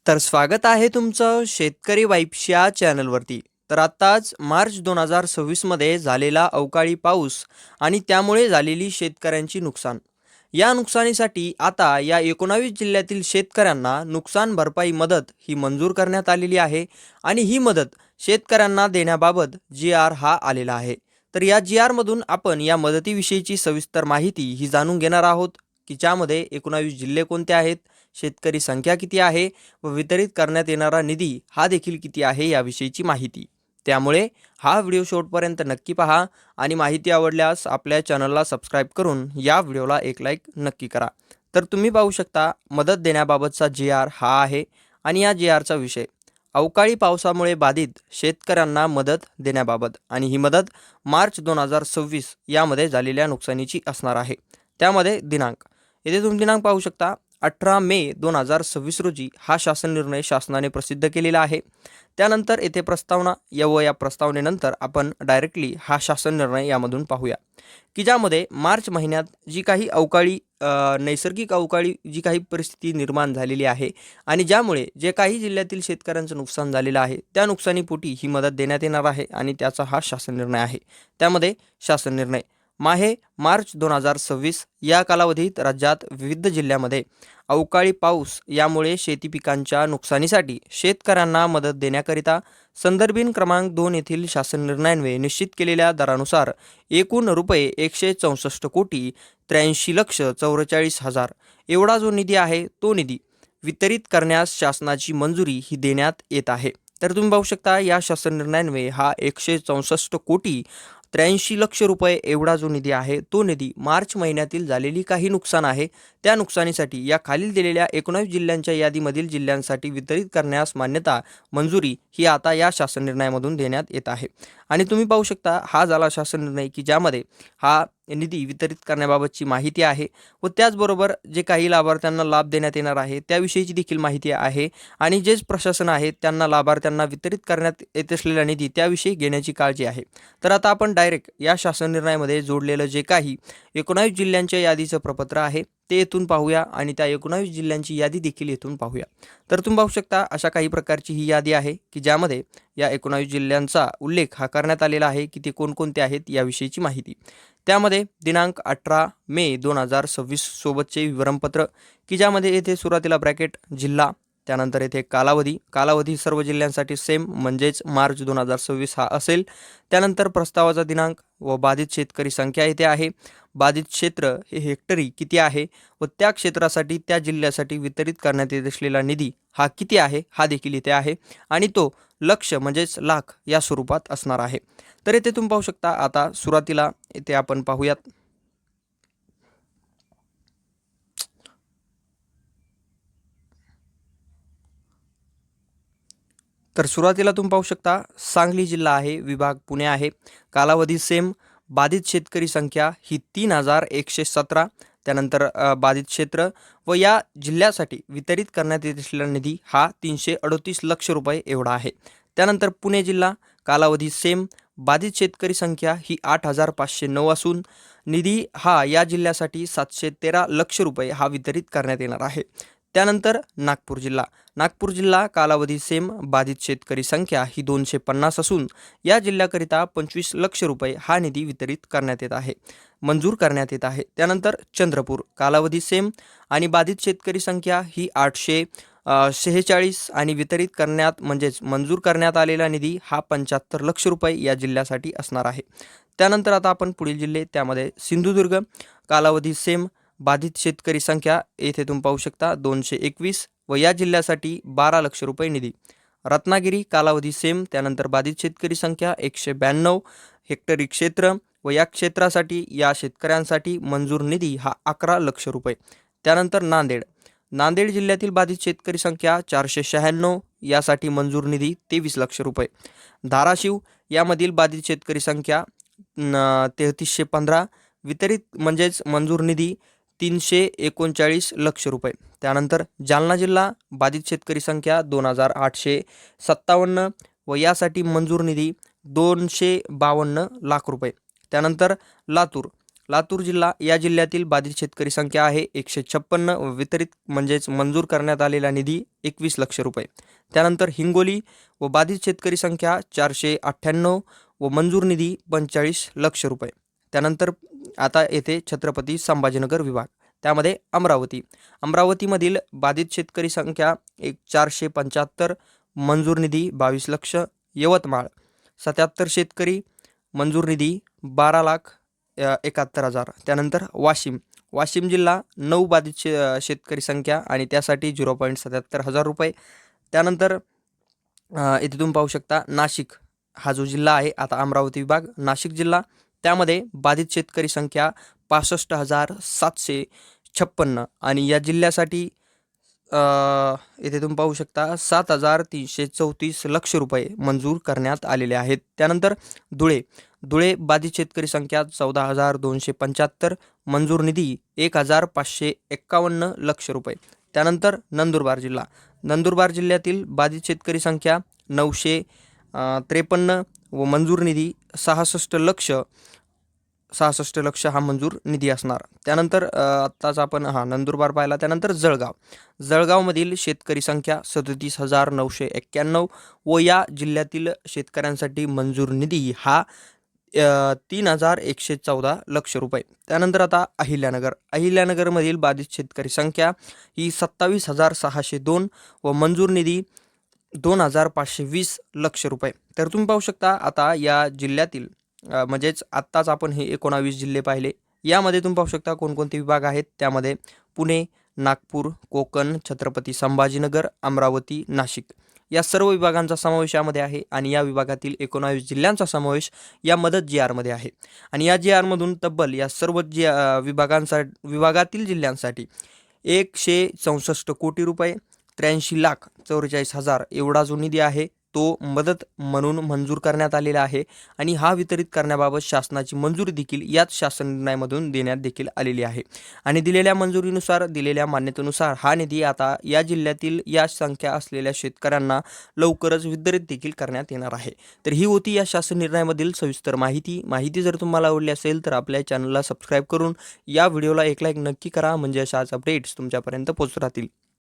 तर स्वागत आहे तुमचं शेतकरी वाईब्स या चॅनलवरती. तर आत्ताच मार्च 2026 मध्ये झालेला अवकाळी पाऊस आणि त्यामुळे झालेली शेतकऱ्यांची नुकसान. या नुकसानीसाठी आता या 19 जिल्ह्यातील शेतकऱ्यांना नुकसान भरपाई मदत ही मंजूर करण्यात आलेली आहे आणि ही मदत शेतकऱ्यांना देण्याबाबत जी-आर हा आलेला आहे. तर या जी-आरमधून आपण या मदतीविषयीची सविस्तर माहिती ही जाणून घेणार आहोत, की ज्यामध्ये 19 जिल्हे कोणते आहेत, शेतकरी संख्या किती आहे व वितरित करण्यात येणारा निधी हा देखील किती आहे याविषयीची माहिती. त्यामुळे हा व्हिडिओ शेवटपर्यंत नक्की पहा आणि माहिती आवडल्यास आपल्या चॅनलला सबस्क्राईब करून या व्हिडिओला एक लाईक नक्की करा. तर तुम्ही पाहू शकता मदत देण्याबाबतचा जी-आर हा आहे आणि या जी-आरचा विषय अवकाळी पावसामुळे बाधित शेतकऱ्यांना मदत देण्याबाबत आणि ही मदत मार्च 2026 यामध्ये झालेल्या नुकसानीची असणार आहे. त्यामध्ये दिनांक येथे तुम्ही दिनांक पाहू शकता 18 मे 2026 रोजी हा शासन निर्णय शासनाने प्रसिद्ध केलेला आहे. त्यानंतर येथे प्रस्तावना या प्रस्तावनेनंतर आपण डायरेक्टली हा शासन निर्णय यामधून पाहूया, की ज्यामध्ये मार्च महिन्यात जी काही नैसर्गिक अवकाळी जी काही परिस्थिती निर्माण झालेली आहे आणि ज्यामुळे जे काही जिल्ह्यातील शेतकऱ्यांचं नुकसान झालेलं आहे त्या नुकसानीपोटी ही मदत देण्यात येणार आहे आणि त्याचा हा शासन निर्णय आहे. त्यामध्ये शासन निर्णय मार्च 2026 या कालावधीत राज्यात विविध जिल्ह्यामध्ये अवकाळी पाऊस यामुळे शेती पिकांच्या नुकसानीसाठी शेतकऱ्यांना मदत देण्याकरिता संदर्भीन क्रमांक 2 येथील शासन निर्णयान्वये निश्चित केलेल्या दरानुसार एकूण रुपये 164 कोटी 83 लक्ष 44,000 एवढा जो निधी आहे तो निधी वितरित करण्यास शासनाची मंजुरी ही देण्यात येत आहे. तर तुम्ही पाहू शकता या शासन निर्णयान्वये हा 164 कोटी 83 लक्ष रुपये एवढा जो निधी आहे तो निधी मार्च महिन्यातील झालेली काही नुकसान आहे त्या नुकसानीसाठी या खालील दिलेल्या 19 जिल्ह्यांच्या यादीमधील जिल्ह्यांसाठी वितरित करण्यास मान्यता मंजुरी ही आता या शासन निर्णयामधून देण्यात येत आहे. आणि तुम्ही पाहू शकता हा झाला शासन निर्णय, की ज्यामध्ये हा निधी वितरित करण्याबाबतची माहिती आहे व त्याचबरोबर जे काही लाभार्थ्यांना लाभ देण्यात येणार आहे त्याविषयीची देखील माहिती आहे आणि जेच प्रशासन आहे त्यांना लाभार्थ्यांना वितरित करण्यात येत असलेला निधी त्याविषयी घेण्याची काळजी आहे. तर आता आपण डायरेक्ट या शासन निर्णयामध्ये जोडलेलं जे काही 19 जिल्ह्यांच्या यादीचं प्रपत्र आहे ते येथून पाहूया आणि त्या 19 जिल्ह्यांची यादी देखील येथून पाहूया. तर तुम्ही पाहू शकता अशा काही प्रकारची ही यादी आहे, की ज्यामध्ये या 19 जिल्ह्यांचा उल्लेख हा करण्यात आलेला आहे, की ते कोणकोणते आहेत याविषयीची माहिती. त्यामध्ये दिनांक 18 मे 2026 सोबतचे विवरणपत्र, की ज्यामध्ये येथे सुरुवातीला ब्रॅकेट जिल्हा, त्यानंतर येथे कालावधी सर्व जिल्ह्यांसाठी सेम म्हणजेच मार्च 2026 हा असेल. त्यानंतर प्रस्तावाचा दिनांक व बाधित शेतकरी संख्या येथे आहे. बाधित क्षेत्र हे हेक्टरी किती आहे व त्या क्षेत्रासाठी त्या जिल्ह्यासाठी वितरित करण्यात येत असलेला निधी हा किती आहे हा देखील इथे आहे आणि तो लक्ष म्हणजेच लाख या स्वरूपात असणार आहे. तर येथे तुम्ही पाहू शकता आता सुरुवातीला येथे आपण पाहूयात. तर सुरुवातीला तुम्ही पाहू शकता सांगली जिल्हा आहे, विभाग पुणे आहे, कालावधी सेम, बाधित शेतकरी संख्या ही 3117. त्यानंतर बाधित क्षेत्र व या जिल्ह्यासाठी वितरित करण्यात येत असलेला निधी हा 338 लक्ष रुपये एवढा आहे. त्यानंतर पुणे जिल्हा, कालावधी सेम, बाधित शेतकरी संख्या ही 8509 असून निधी हा या जिल्ह्यासाठी 713 लक्ष रुपये हा वितरित करण्यात येणार आहे. त्यानंतर नागपूर जिल्हा कालावधी सेम, बाधित शेतकरी संख्या ही 250 असून या जिल्ह्याकरिता 25 लक्ष रुपये हा निधी वितरित करण्यात येत आहे, मंजूर करण्यात येत आहे. त्यानंतर चंद्रपूर, कालावधी सेम आणि बाधित शेतकरी संख्या ही 846 आणि वितरित करण्यात म्हणजेच मंजूर करण्यात आलेला निधी हा 75 लक्ष रुपये या जिल्ह्यासाठी असणार आहे. त्यानंतर आता आपण पुढील जिल्हे, त्यामध्ये सिंधुदुर्ग, कालावधी सेम, बाधित शेतकरी संख्या येथे तुम्ही पाहू शकता 221 व या जिल्ह्यासाठी 12 लक्ष रुपये निधी. रत्नागिरी, कालावधी सेम, त्यानंतर बाधित शेतकरी संख्या 192 हेक्टरी क्षेत्र व या क्षेत्रासाठी या शेतकऱ्यांसाठी मंजूर निधी हा 11 लक्ष रुपये. त्यानंतर नांदेड जिल्ह्यातील बाधित शेतकरी संख्या 496 यासाठी मंजूर निधी 23 लक्ष रुपये. धाराशिव यामधील बाधित शेतकरी संख्या 3315 वितरित म्हणजेच मंजूर निधी 339 लक्ष रुपये. त्यानंतर जालना जिल्हा, बाधित शेतकरी संख्या 2857 व यासाठी मंजूर निधी 252 लाख रुपये. त्यानंतर लातूर, लातूर जिल्हा, या जिल्ह्यातील बाधित शेतकरी संख्या आहे 156 व वितरित म्हणजेच मंजूर करण्यात आलेला निधी 21 लक्ष रुपये. त्यानंतर हिंगोली व बाधित शेतकरी संख्या 498 व मंजूर निधी 45 लक्ष रुपये. त्यानंतर आता येथे छत्रपती संभाजीनगर विभाग, त्यामध्ये अमरावतीमधील बाधित शेतकरी संख्या 475, मंजूर निधी 22 लक्ष. यवतमाळ 77 शेतकरी, मंजूर निधी 12,71,000. त्यानंतर वाशिम जिल्हा 9 बाधित शेतकरी संख्या आणि त्यासाठी 0.77 हजार रुपये. त्यानंतर इथे तुम्ही पाहू शकता नाशिक हा जो जिल्हा आहे, आता अमरावती विभाग नाशिक जिल्हा, त्यामध्ये बाधित शेतकरी संख्या 65,756 आणि या जिल्ह्यासाठी इथे तुम्ही पाहू शकता 7,334 लक्ष रुपये मंजूर करण्यात आलेले आहेत. त्यानंतर धुळे बाधित शेतकरी संख्या 14,275, मंजूर निधी 1,551 लक्ष रुपये. त्यानंतर नंदुरबार जिल्ह्यातील बाधित शेतकरी संख्या 953 व मंजूर निधी 66 लक्ष हा मंजूर निधी असणार. त्यानंतर आत्ताच आपण नंदुरबार पाहिला. त्यानंतर जळगावमधील शेतकरी संख्या 37,991 व या जिल्ह्यातील शेतकऱ्यांसाठी मंजूर निधी हा 3,114 लक्ष रुपये. त्यानंतर आता अहिल्यानगरमधील बाधित शेतकरी संख्या ही 27,602 व मंजूर निधी 2,520 लक्ष रुपये. तर तुम्ही पाहू शकता आता या जिल्ह्यातील म्हणजेच आत्ताच आपण हे 19 जिल्हे पाहिले. यामध्ये तुम्ही पाहू शकता कोणकोणते विभाग आहेत. त्यामध्ये पुणे, नागपूर, कोकण, छत्रपती संभाजीनगर, अमरावती, नाशिक या सर्व विभागांचा समावेश यामध्ये आहे आणि या विभागातील 19 जिल्ह्यांचा समावेश या मदत GRमध्ये आहे. आणि या GRमधून तब्बल या सर्व विभागातील जिल्ह्यांसाठी 164 कोटी रुपये 83,44,000 एवढा जो निधी आहे तो मदत म्हणून मंजूर करण्यात आलेला आहे आणि हा वितरित करण्याबाबत शासनाची मंजुरी देखील याच शासन निर्णयामधून देण्यात देखील आलेली आहे. आणि दिलेल्या मंजुरीनुसार, दिलेल्या मान्यतेनुसार हा निधी आता या जिल्ह्यातील या संख्या असलेल्या शेतकऱ्यांना लवकरच वितरित देखील करण्यात येणार आहे. तर ही होती या शासन निर्णयामधील सविस्तर माहिती जर तुम्हाला आवडली असेल तर आपल्या चॅनलला सबस्क्राईब करून या व्हिडिओला एक लाईक नक्की करा, म्हणजे अशाच अपडेट्स तुमच्यापर्यंत पोहोचत राहतील.